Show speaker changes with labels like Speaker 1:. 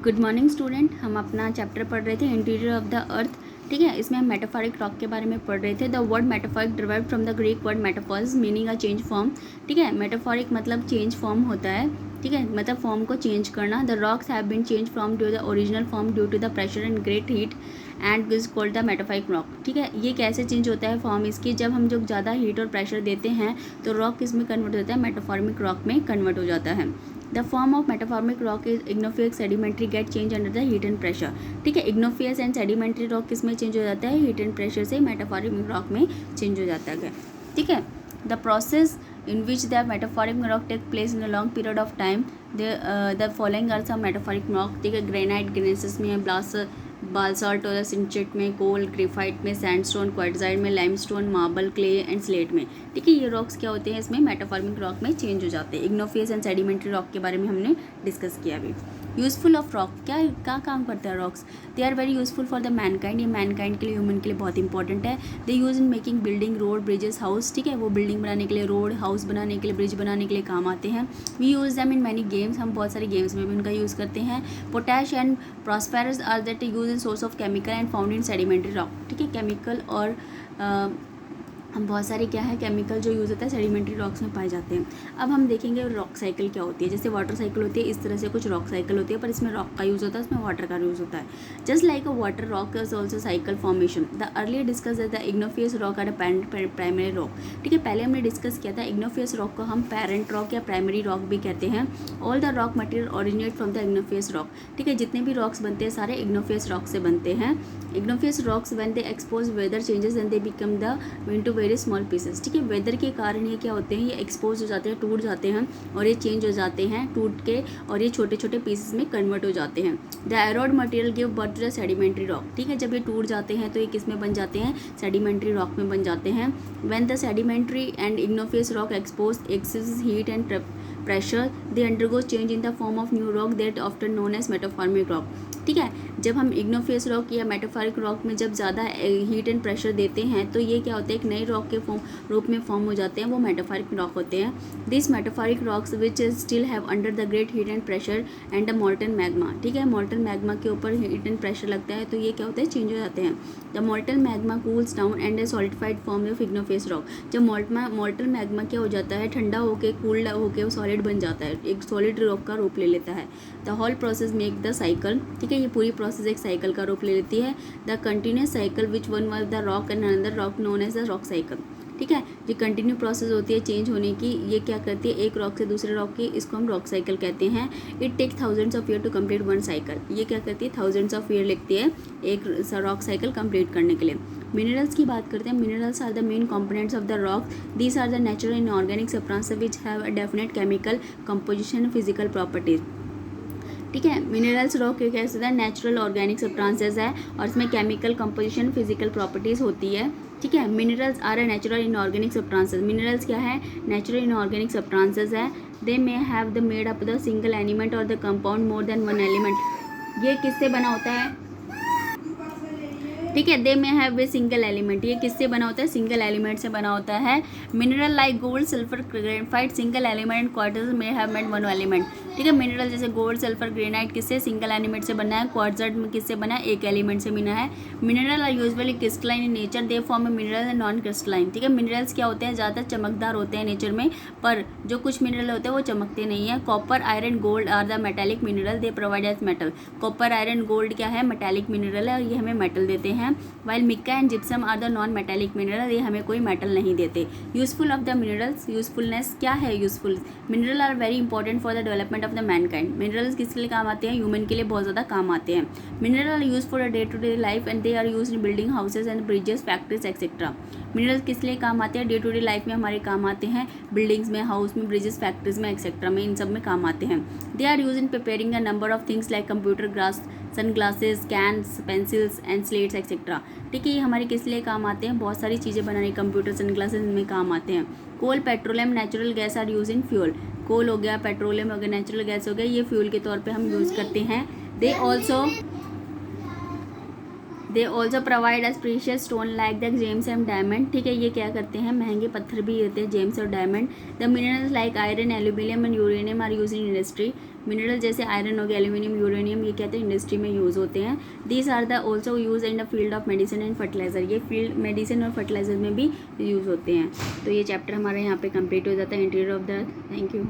Speaker 1: Good morning student. हम अपना chapter पढ़ रहे थे इंटीरियर ऑफ द अर्थ। ठीक है, इसमें हम मेटाफोरिक रॉक के बारे में पढ़ रहे थे। The word metaphoric derived from the Greek word metaphors meaning a change form. ठीक है, मेटाफोरिक मतलब चेंज फॉर्म होता है। ठीक है, मतलब फॉर्म को चेंज करना। The rocks have been change from to the original form due to the pressure and great heat and is called the metaphoric rock. ठीक है, ये कैसे चेंज होता है फॉर्म इसकी, जब हम जो ज़्यादा हीट और प्रेशर देते हैं तो रॉक किस में कन्वर्ट होता है, मेटाफोरिक रॉक में कन्वर्ट हो जाता है। The form of metamorphic rock is igneous sedimentary get change under the heat and pressure. ठीक है, इग्नोफियस एंड सेडिमेंट्री रॉक किस में चेंज हो जाता है, हीट एंड प्रेशर से मेटाफॉर्मिक रॉक में चेंज हो जाता है। ठीक है, the process in which the metamorphic rock take place in a long period of time. The following are some metamorphic rock. ठीक है, ग्रेनाइट ग्रेनेसिस में, बालसाल्ट और सिंचेट में, कोल ग्रेफाइट में, सैंडस्टोन क्वार्टजाइट में, limestone, marble, clay and slate में। ठीक है, ये रॉक्स क्या होते हैं, इसमें मेटाफॉर्मिक रॉक में चेंज हो जाते हैं। इग्नोफियस एंड सेडिमेंट्री रॉक के बारे में हमने डिस्कस किया अभी। यूजफुल ऑफ रॉक, क्या काम करता है rocks, they are very useful for the mankind. ये मैनकाइंड के लिए, ह्यूमन के लिए बहुत इंपॉर्टेंट है। They use in making building, road, bridges, house. ठीक है, वो बिल्डिंग बनाने के लिए, रोड, हाउस बनाने के लिए, ब्रिज बनाने के लिए काम आते हैं। We use them in many games, हम बहुत सारे गेम्स में भी उनका यूज़ करते हैं। Potash and phosphorus are that use in source of chemical and found in sedimentary rock. ठीक है, केमिकल और हम बहुत सारे क्या है केमिकल जो यूज़ होता है सेडिमेंट्री रॉक्स में पाए जाते हैं। अब हम देखेंगे रॉक साइकिल क्या होती है। जैसे वाटर साइकिल होती है, इस तरह से कुछ रॉक साइकिल होती है, पर इसमें रॉक का यूज़ होता है, इसमें वाटर का यूज़ होता है। Just like a water rock is also cycle formation. The earlier discuss the igneous rock are a primary rock. ठीक है, पहले हमने डिस्कस किया था इग्नोफियस रॉक को हम पेरेंट रॉक या प्राइमरी रॉक भी कहते हैं। All the rock material originate from the igneous rock. ठीक है, जितने भी रॉक्स बनते हैं सारे इग्नोफियस रॉक से बनते हैं। Igneous rocks when they expose weather changes and they become the into very small pieces. ठीक है, वेदर के कारण ये क्या होते हैं, ये एक्सपोज हो जाते हैं, टूट जाते हैं और ये चेंज हो जाते हैं टूट के, और ये छोटे छोटे पीसेस में कन्वर्ट हो जाते हैं। The eroded material give birth to the sedimentary rock. ठीक है, जब ये टूट जाते हैं तो ये किस में बन जाते हैं, सेडिमेंट्री रॉक में बन जाते हैं। When the sedimentary and igneous rock expose excess heat and pressure they undergo change in the form of new rock that often known as metamorphic rock. ठीक है, जब हम इग्नोफियस रॉक या मेटाफॉरिक रॉक में जब ज़्यादा हीट एंड प्रेशर देते हैं तो ये क्या होता है, एक नए रॉक के रूप में फॉर्म हो जाते हैं, वो मेटाफॉरिक रॉक होते हैं। This metaphoric rocks which still have under the great heat and pressure and the molten magma. ठीक है, मोल्टन मैग्मा के ऊपर हीट एंड प्रेशर लगता है तो ये क्या होता है, चेंज हो जाते हैं। The molten magma cools down and a solidified form of igneous rock. जब मोल्टन मैग्मा क्या हो जाता है, ठंडा होकर कूल्ड होकर वो सॉलिड बन जाता है, एक सॉलिड रॉक का रूप ले लेता है। The whole process make the cycle. ठीक है, ये पूरी प्रोसेस एक साइकिल का रूप ले लेती है। The continuous cycle which one was the rock and another rock known as the rock cycle. ठीक है, ये कंटिन्यू प्रोसेस होती है चेंज होने की, ये क्या करती है, एक रॉक से दूसरे रॉक की, इसको हम रॉक साइकिल कहते हैं। It take thousands of year to complete one cycle. ये क्या करती है, थाउजेंड्स ऑफ ईयर लगती है एक रॉक साइकिल कंप्लीट करने के लिए। मिनरल्स की बात करते हैं। Minerals are the main components of the rock. These are the natural inorganic substances which have a definite chemical composition and physical properties. ठीक है, मिनरल्स रॉक के कैसे है, नेचुरल ऑर्गेनिक सब्सटेंसेस है और इसमें केमिकल कंपोजिशन फिजिकल प्रॉपर्टीज होती है। ठीक है, minerals are a natural inorganic substances. Minerals क्या है, नेचुरल इनऑर्गेनिक सब्सटेंसेस है। They may have the made up the single element or the compound more than one element. ये किससे बना होता है, ठीक है, दे में हैव ए सिंगल एलिमेंट। ये किससे बना होता है, सिंगल एलिमेंट से बना होता है। Mineral like gold सिल्फर graphite single element quartz में हैव मेड वन एलिमेंट। ठीक है, मिनरल जैसे गोल्ड सिल्फर ग्रेनाइट किससे, सिंगल एलिमेंट से बना है। क्वार्टज में किससे बना है, एक एलिमेंट से बना है। Mineral are usually crystalline in nature, they form a mineral and non crystalline. ठीक है, मिनरल्स क्या होते हैं, ज़्यादातर चमकदार होते हैं नेचर में, पर जो कुछ मिनरल होते हैं वो चमकते नहीं है। Copper iron gold are the metallic mineral, they provide us metal. Copper iron gold क्या है, मेटेलिक मिनरल है और ये हमें मेटल देते हैं। While mica and gypsum are the non metallic mineral, ये हमें कोई मेटल नहीं देते। Useful of the minerals, usefulness क्या है, useful mineral are very important for the development of the mankind. Minerals किसके लिए काम आते हैं, ह्यूमन के लिए बहुत ज़्यादा काम आते हैं। Mineral are use for day to day life and they are use in building houses and bridges factories etcetera. Minerals किस लिए काम आते हैं, डे टू डे लाइफ में हमारे काम आते हैं, बिल्डिंग्स में, हाउस में, ब्रिजेस, फैक्ट्रीज में एक्सेट्रा में, इन सब में काम आते हैं। They are use in preparing a number of things like computer, glass, sunglasses, cans, pencils and slates etcetera. ठीक है, ये हमारे किस लिए काम आते हैं, बहुत सारी चीज़ें बनाने, कंप्यूटर, सनग्लासेस, इनमें काम आते हैं। Coal, petroleum, natural gas are use in fuel. Coal हो गया, पेट्रोलियम हो गया, नेचुरल गैस हो गया, ये फ्यूल के तौर पे हम यूज़ करते हैं। They also they also provide us precious stone like the gems and diamond, ठीक है, ये क्या करते हैं, महंगे पत्थर भी होते हैं जेम्स और diamond. The minerals like iron, aluminium and uranium are use in industry, mineral जैसे आयरन हो गया, एल्यूमिनियम, यूरेनियम, ये कहते हैं इंडस्ट्री में यूज़ होते हैं। These are the also use in the field of medicine and fertiliser, ये फील्ड मेडिसिन और फर्टिलाइजर में भी यूज़ होते हैं। तो ये चैप्टर हमारे यहाँ पे कंप्लीट हो जाता है, interior of the earth. Thank you.